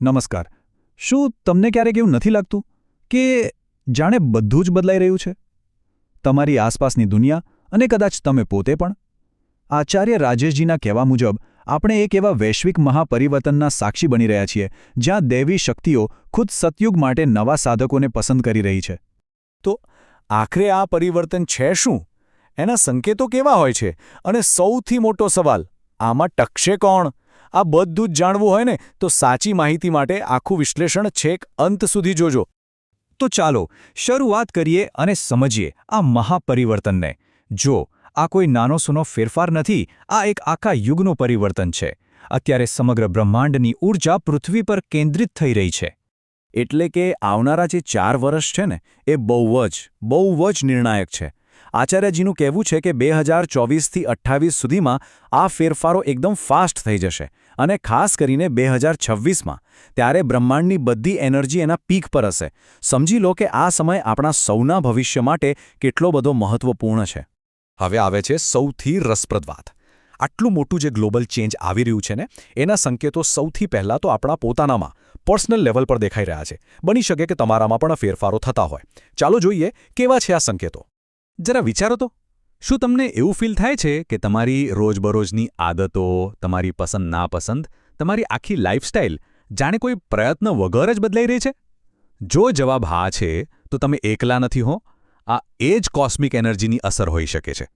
નમસ્કાર. શું તમને ક્યારેક એવું નથી લાગતું કે જાણે બધું જ બદલાઈ રહ્યું છે? તમારી આસપાસની દુનિયા અને કદાચ તમે પોતે પણ? આચાર્ય રાજેશજીના કહેવા મુજબ આપણે એક એવા વૈશ્વિક મહાપરિવર્તનના સાક્ષી બની રહ્યા છીએ જ્યાં દૈવી શક્તિઓ ખુદ સતયુગ માટે નવા સાધકોને પસંદ કરી રહી છે. તો આખરે આ પરિવર્તન છે શું? એના સંકેતો કેવા હોય છે? અને સૌથી મોટો સવાલ, આમાં ટકશે કોણ? આ બધું જ જાણવું હોય ને તો સાચી માહિતી માટે આખું વિશ્લેષણ છેક અંત સુધી જોજો. તો ચાલો શરૂઆત કરીએ અને સમજીએ આ મહાપરિવર્તનને. જો આ કોઈ નાનો સૂનો ફેરફાર નથી, આ એક આખા યુગનું પરિવર્તન છે. અત્યારે સમગ્ર બ્રહ્માંડની ઊર્જા પૃથ્વી પર કેન્દ્રિત થઈ રહી છે. એટલે કે આવનારા જે 4 વર્ષ છે ને એ બહુ જ નિર્ણાયક છે. આચાર્યજીનું કહેવું છે કે 2024થી 28 સુધીમાં આ ફેરફારો એકદમ ફાસ્ટ થઈ જશે અને ખાસ કરીને 2026માં ત્યારે બ્રહ્માંડની બધી એનર્જી એના પીક પર હશે. સમજી લો કે આ સમય આપણા સૌના ભવિષ્ય માટે કેટલો બધો મહત્વપૂર્ણ છે. હવે આવે છે સૌથી રસપ્રદ વાત. આટલું મોટું જે ગ્લોબલ ચેન્જ આવી રહ્યું છે ને એના સંકેતો સૌથી પહેલાં તો આપણા પોતાનામાં પર્સનલ લેવલ પર દેખાઈ રહ્યા છે. બની શકે કે તમારામાં પણ ફેરફારો થતા હોય. ચાલો જોઈએ કેવા છે આ સંકેતો. જરા વિચારો તો, શું તમને એવું ફીલ થાય છે કે તમારી રોજબરોજની આદતો, તમારી પસંદ નાપસંદ, તમારી આખી લાઇફસ્ટાઇલ જાણે કોઈ પ્રયત્ન વગર જ બદલાઈ રહી છે? જો જવાબ હા છે તો તમે એકલા નથી હો. આ એ જ કોસ્મિક એનર્જીની અસર હોઈ શકે છે.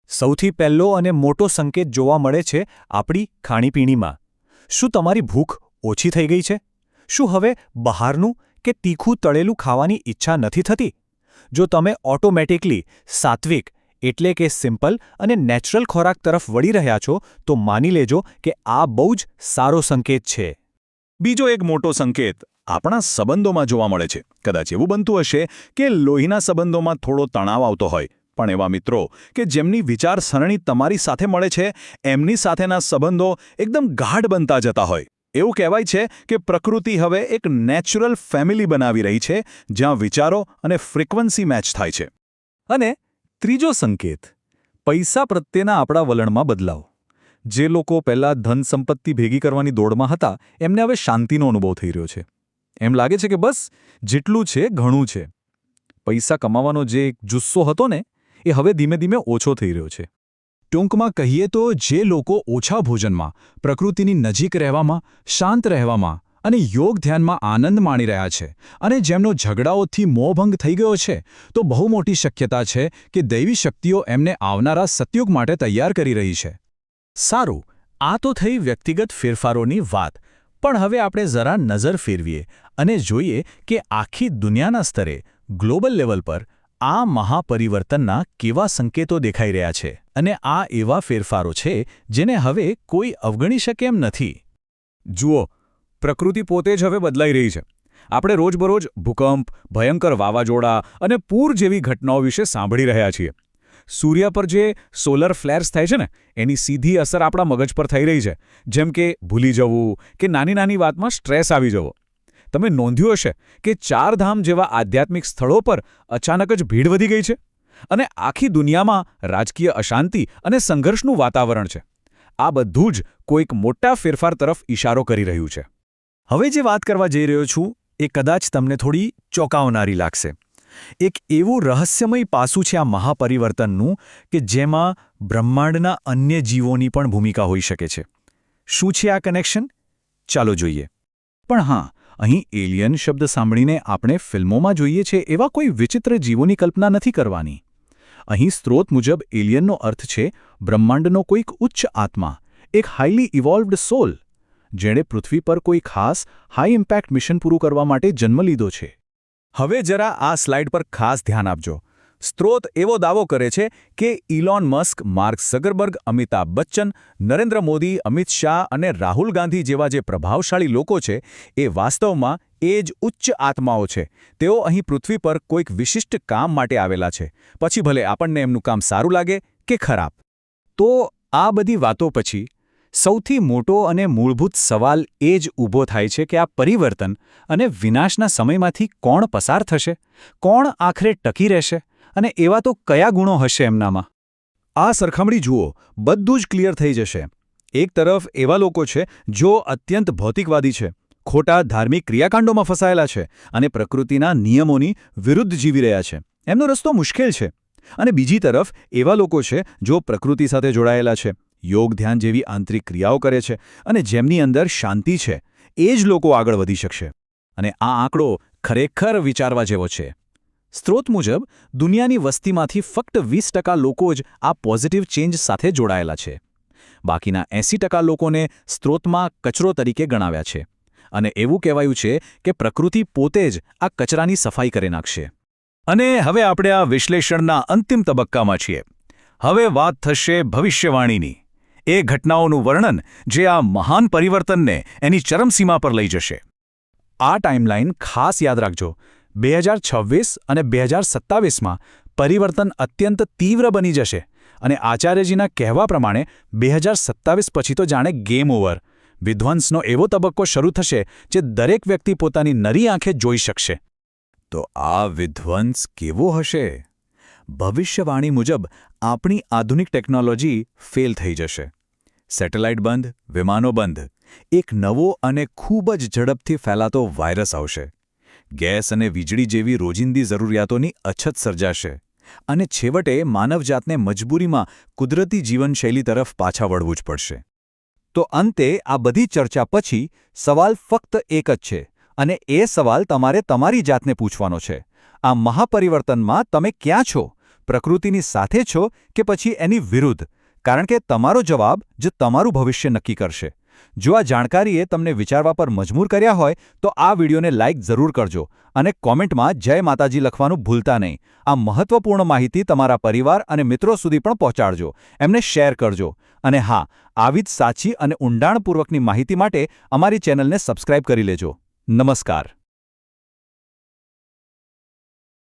સૌથી પહેલો અને મોટો સંકેત જોવા મળે છે આપણી ખાણીપીણીમાં. શું તમારી ભૂખ ઓછી થઈ ગઈ છે? શું હવે બહારનું કે તીખું તળેલું ખાવાની ઈચ્છા નથી થતી? જો તમે ઓટોમેટિકલી સાત્વિક એટલે કે સિમ્પલ અને નેચરલ ખોરાક તરફ વળી રહ્યા છો તો માની લેજો કે આ બહુ જ સારો સંકેત છે. બીજો એક મોટો સંકેત આપણા સંબંધોમાં જોવા મળે છે. કદાચ એવું બનતું હશે કે લોહીના સંબંધોમાં થોડો તણાવ આવતો હોય, પણ એવા મિત્રો કે જેમની વિચારસરણી તમારી સાથે મળે છે એમની સાથેના સંબંધો એકદમ ગાઢ બનતા જતા હોય. એવું કહેવાય છે કે પ્રકૃતિ હવે એક નેચરલ ફેમિલી બનાવી રહી છે જ્યાં વિચારો અને ફ્રીક્વન્સી મેચ થાય છે. અને ત્રીજો સંકેત, પૈસા પ્રત્યેના આપણા વલણમાં બદલાવ. જે લોકો પહેલાં ધન સંપત્તિ ભેગી કરવાની દોડમાં હતા એમને હવે શાંતિનો અનુભવ થઈ રહ્યો છે. એમ લાગે છે કે બસ જેટલું છે ઘણું છે. પૈસા કમાવાનો જે એક જુસ્સો હતો ને એ હવે ધીમે ધીમે ઓછો થઈ રહ્યો છે. ટૂંકમાં કહીએ તો જે લોકો ઓછા ભોજનમાં, પ્રકૃતિની નજીક રહેવામાં, શાંત રહેવામાં અને યોગ ધ્યાનમાં આનંદ માણી રહ્યા છે અને જેમનો ઝઘડાઓથી મોહભંગ થઈ ગયો છે, તો બહુ મોટી શક્યતા છે કે દૈવી શક્તિઓ એમને આવનારા સતયુગ માટે તૈયાર કરી રહી છે. સારું, આ તો થઈ વ્યક્તિગત ફેરફારોની વાત. પણ હવે આપણે જરા નજર ફેરવીએ અને જોઈએ કે આખી દુનિયાના સ્તરે, ગ્લોબલ લેવલ પર આ મહાપરિવર્તનના કેવા સંકેતો દેખાઈ રહ્યા છે. અને આ એવા ફેરફારો છે જેને હવે કોઈ અવગણી શકે એમ નથી. જુઓ, પ્રકૃતિ પોતે જ હવે બદલાઈ રહી છે. આપણે રોજબરોજ ભૂકંપ, ભયંકર વાવાઝોડા અને પૂર જેવી ઘટનાઓ વિશે સાંભળી રહ્યા છીએ. સૂર્ય પર જે સોલર ફ્લેર્સ થાય છે ને એની સીધી અસર આપણા મગજ પર થઈ રહી છે, જેમ કે ભૂલી જવું કે નાની નાની વાતમાં સ્ટ્રેસ આવી જવો. તમે નોંધ્યું હશે કે 4 ધામ જેવા આધ્યાત્મિક સ્થળો પર અચાનક જ ભીડ વધી ગઈ છે અને આખી દુનિયામાં રાજકીય અશાંતિ અને સંઘર્ષનું વાતાવરણ છે. આ બધું જ કોઈક મોટા ફેરફાર તરફ ઇશારો કરી રહ્યું છે. હવે જે વાત કરવા જઈ રહ્યો છું એ કદાચ તમને થોડી ચોંકાવનારી લાગશે. એક એવું રહસ્યમય પાસું છે આ મહાપરિવર્તનનું કે જેમાં બ્રહ્માંડના અન્ય જીવોની પણ ભૂમિકા હોઈ શકે છે. શું છે આ કનેક્શન? ચાલો જોઈએ. પણ હા, અહીં એલિયન શબ્દ સાંભળીને આપણે ફિલ્મોમાં જોઈએ છે એવા કોઈ વિચિત્ર જીવોની કલ્પના નથી કરવાની. અહીં સ્ત્રોત મુજબ એલિયનનો અર્થ છે બ્રહ્માંડનો કોઈક ઉચ્ચ આત્મા, એક હાઈલી ઇવોલ્વડ સોલ, જેણે પૃથ્વી પર કોઈ ખાસ હાઈ ઇમ્પેક્ટ મિશન પૂરું કરવા માટે જન્મ લીધો છે. હવે જરા આ સ્લાઇડ પર ખાસ ધ્યાન આપજો. સ્ત્રોત એવો દાવો કરે છે કે Elon Musk, mark ઝકરબર્ગ, Amitabh Bachchan, Narendra Modi, Amit Shah અને રાહુલ ગાંધી જેવા જે પ્રભાવશાળી લોકો છે એ વાસ્તવમાં એ જ ઉચ્ચ આત્માઓ છે. તેઓ અહીં પૃથ્વી પર કોઈક વિશિષ્ટ કામ માટે આવેલા છે. પછી ભલે આપણને એમનું કામ સારું લાગે કે ખરાબ. તો આ બધી વાતો પછી સૌથી મોટો અને મૂળભૂત સવાલ એ જ ઊભો થાય છે કે આ પરિવર્તન અને વિનાશના સમયમાંથી કોણ પસાર થશે? કોણ આખરે ટકી રહેશે? અને એવા તો કયા ગુણો હશે એમનામાં? આ સરખામણી જુઓ, બધું જ ક્લિયર થઈ જશે. એક તરફ એવા લોકો છે જો અત્યંત ભૌતિકવાદી છે, ખોટા ધાર્મિક ક્રિયાકાંડોમાં ફસાયેલા છે અને પ્રકૃતિના નિયમોની વિરુદ્ધ જીવી રહ્યા છે. એમનો રસ્તો મુશ્કેલ છે. અને બીજી તરફ એવા લોકો છે જો પ્રકૃતિ સાથે જોડાયેલા છે, યોગ ધ્યાન જેવી આંતરિક ક્રિયાઓ કરે છે અને જેમની અંદર શાંતિ છે, એ જ લોકો આગળ વધી શકશે. અને આ આંકડો ખરેખર વિચારવા જેવો છે. સ્ત્રોત મુજબ દુનિયાની વસ્તીમાંથી ફક્ત 20% લોકો જ આ પોઝિટિવ ચેન્જ સાથે જોડાયેલા છે. બાકીના 80% લોકોને સ્ત્રોતમાં કચરો તરીકે ગણાવ્યા છે. અને એવું કહેવાયું છે કે પ્રકૃતિ પોતે જ આ કચરાની સફાઈ કરી નાખશે. અને હવે આપણે આ વિશ્લેષણના અંતિમ તબક્કામાં છીએ. હવે વાત થશે ભવિષ્યવાણીની. એ ઘટનાઓનું વર્ણન જે આ મહાન પરિવર્તનને એની ચરમસીમા પર લઈ જશે. આ ટાઈમલાઈન ખાસ યાદ રાખજો. 2026 અને 2027માં પરિવર્તન અત્યંત તીવ્ર બની જશે અને આચાર્યજીના કહેવા પ્રમાણે 2027 પછી તો જાણે ગેમ ઓવર. વિધ્વંસનો એવો તબક્કો શરૂ થશે જે દરેક વ્યક્તિ પોતાની નરી આંખે જોઈ શકશે. તો આ વિધ્વંસ કેવો હશે? ભવિષ્યવાણી મુજબ આપણી આધુનિક ટેકનોલોજી ફેલ થઈ જશે. સેટેલાઇટ બંધ, વિમાનો બંધ. એક નવો અને ખૂબ જ ઝડપથી ફેલાતો વાયરસ આવશે. ગેસ અને વીજળી જેવી રોજિંદી જરૂરિયાતોની અછત સર્જાશે. અને છેવટે માનવજાતને મજબૂરીમાં કુદરતી જીવનશૈલી તરફ પાછા વળવું જ પડશે. તો અંતે આ બધી ચર્ચા પછી સવાલ ફક્ત એક જ છે અને એ સવાલ તમારે તમારી જાતને પૂછવાનો છે. આ મહાપરિવર્તનમાં તમે ક્યાં છો? પ્રકૃતિની સાથે છો કે પછી એની વિરુદ્ધ? કારણ કે તમારો જવાબ જ તમારું ભવિષ્ય નક્કી કરશે. જો આ જાણકારીએ તમને વિચારવા પર મજબૂર કર્યા હોય તો આ વિડીયોને લાઇક જરૂર કરજો અને કોમેન્ટમાં જય માતાજી લખવાનું ભૂલતા નહીં. આ મહત્વપૂર્ણ માહિતી તમારા પરિવાર અને મિત્રો સુધી પણ પહોંચાડજો. એમને શેર કરજો. અને હા, આવી જ સાચી અને ઊંડાણપૂર્વકની માહિતી માટે અમારી ચેનલને સબસ્ક્રાઇબ કરી લેજો. નમસ્કાર.